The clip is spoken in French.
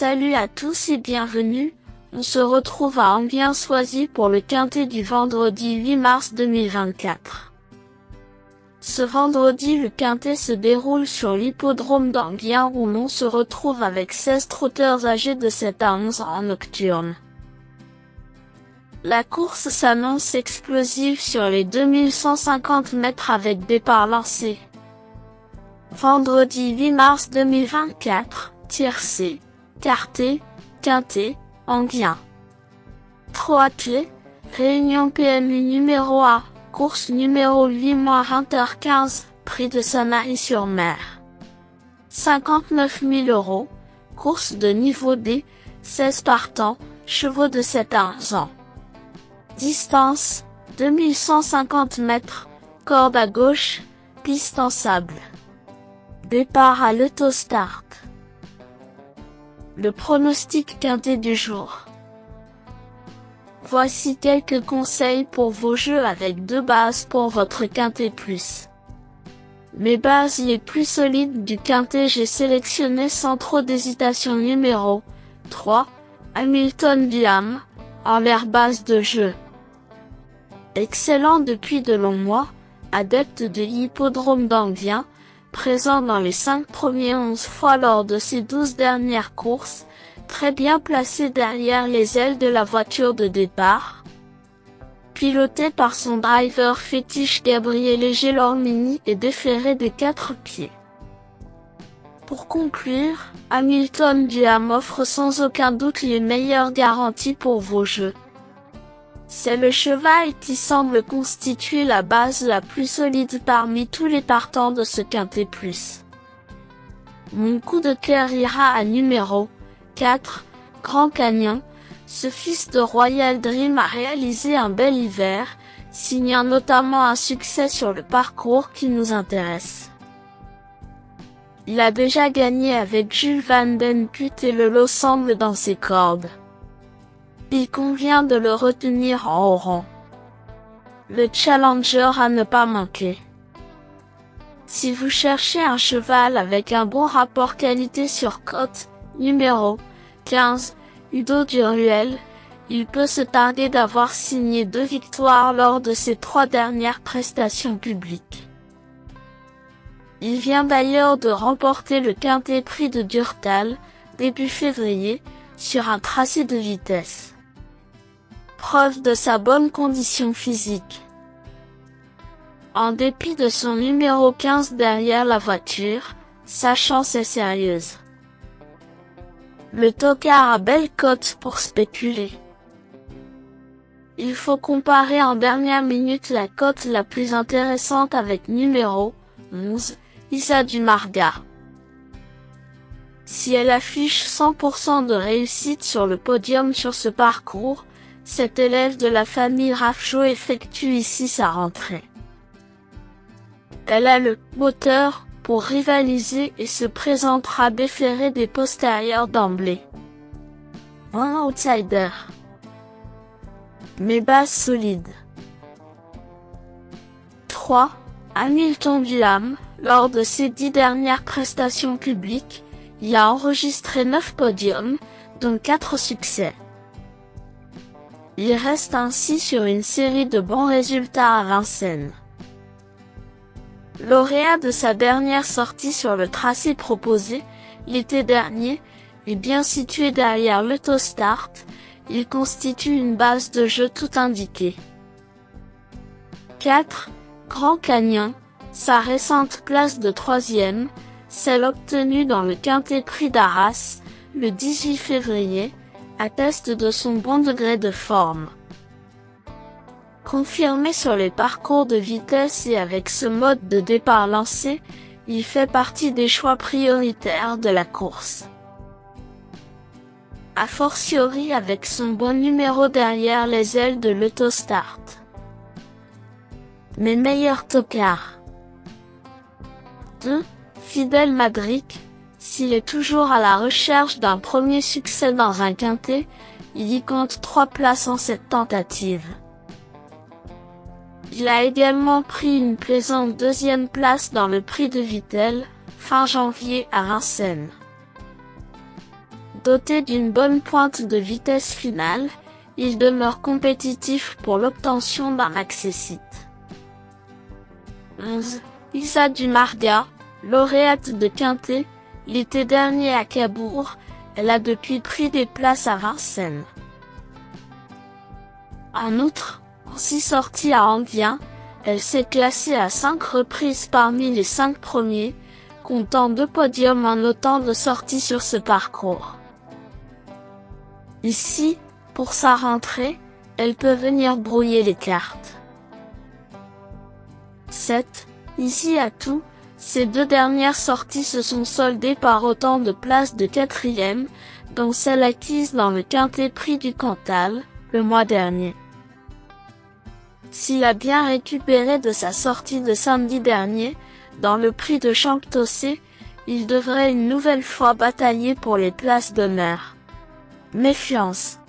Salut à tous et bienvenue, on se retrouve à Enghien-Soisy pour le quintet du vendredi 8 mars 2024. Ce vendredi le quintet se déroule sur l'hippodrome d'Enghien où l'on se retrouve avec 16 trotteurs âgés de 7 à 11 ans en nocturne. La course s'annonce explosive sur les 2150 mètres avec départ lancé. Vendredi 8 mars 2024, tiercé, quarté, quintet, Enghien. Trois clés, réunion PMU numéro A, course numéro 8-20h15, prix de Sanary-sur-Mer. 59 000 €, course de niveau D, 16 partants, chevaux de 7 à 11 ans. Distance, 2150 mètres, corde à gauche, piste en sable. Départ à l'autostart. Le pronostic quintet du jour. Voici quelques conseils pour vos jeux avec 2 bases pour votre quintet plus. Mes bases les plus solides du quintet j'ai sélectionné sans trop d'hésitation numéro 3, Hamilton Biam, en l'air base de jeu. Excellent depuis de longs mois, adepte de l'hippodrome d'Enghien, présent dans les 5 premiers 11 fois lors de ses 12 dernières courses, très bien placé derrière les ailes de la voiture de départ. Piloté par son driver fétiche Gabriele Gelormini et déféré des 4 pieds. Pour conclure, Hamilton Biam offre sans aucun doute les meilleures garanties pour vos jeux. C'est le cheval qui semble constituer la base la plus solide parmi tous les partants de ce quintet plus. Mon coup de cœur ira à numéro 4, Grand Canyon. Ce fils de Royal Dream a réalisé un bel hiver, signant notamment un succès sur le parcours qui nous intéresse. Il a déjà gagné avec Jules Van Den Put et le lot semble dans ses cordes. Il convient de le retenir en haut rang. Le challenger à ne pas manquer. Si vous cherchez un cheval avec un bon rapport qualité sur cote, numéro 15, Udo Duruel, il peut se tarder d'avoir signé 2 victoires lors de ses 3 dernières prestations publiques. Il vient d'ailleurs de remporter le quintet prix de Durtal, début février, sur un tracé de vitesse. Preuve de sa bonne condition physique. En dépit de son numéro 15 derrière la voiture, sa chance est sérieuse. Le tocard a belle cote pour spéculer. Il faut comparer en dernière minute la cote la plus intéressante avec numéro 11, Isa du Marga. Si elle affiche 100% de réussite sur le podium sur ce parcours, cet élève de la famille Rafjo effectue ici sa rentrée. Elle a le moteur pour rivaliser et se présentera déférée des postérieurs d'emblée. Un outsider. Mais bases solides. 3. Hamilton Biam, lors de ses 10 dernières prestations publiques, il a enregistré 9 podiums, dont 4 succès. Il reste ainsi sur une série de bons résultats à Vincennes. Lauréat de sa dernière sortie sur le tracé proposé, l'été dernier, et bien situé derrière l'autostart, il constitue une base de jeu tout indiquée. 4. Grand Canyon, sa récente place de 3e, celle obtenue dans le quintet prix d'Arras, le 18 février, atteste de son bon degré de forme. Confirmé sur les parcours de vitesse et avec ce mode de départ lancé, il fait partie des choix prioritaires de la course. A fortiori avec son bon numéro derrière les ailes de l'autostart. Mes meilleurs tocards. 2. Fidel Madric. S'il est toujours à la recherche d'un premier succès dans un quintet, il y compte 3 places en cette tentative. Il a également pris une plaisante 2e place dans le prix de Vittel, fin janvier à Vincennes. Doté d'une bonne pointe de vitesse finale, il demeure compétitif pour l'obtention d'un accessite. 11. Issa Dumardia, lauréate de Quintet, l'été dernier à Cabourg, elle a depuis pris des places à Vincennes. En outre, en 6 sorties à Enghien, elle s'est classée à 5 reprises parmi les 5 premiers, comptant 2 podiums en autant de sorties sur ce parcours. Ici, pour sa rentrée, elle peut venir brouiller les cartes. 7. Ici à tout, ces 2 dernières sorties se sont soldées par autant de places de 4e, dont celle acquise dans le Quintet Prix du Cantal, le mois dernier. S'il a bien récupéré de sa sortie de samedi dernier, dans le Prix de Champtossé, il devrait une nouvelle fois batailler pour les places d'honneur. Méfiance.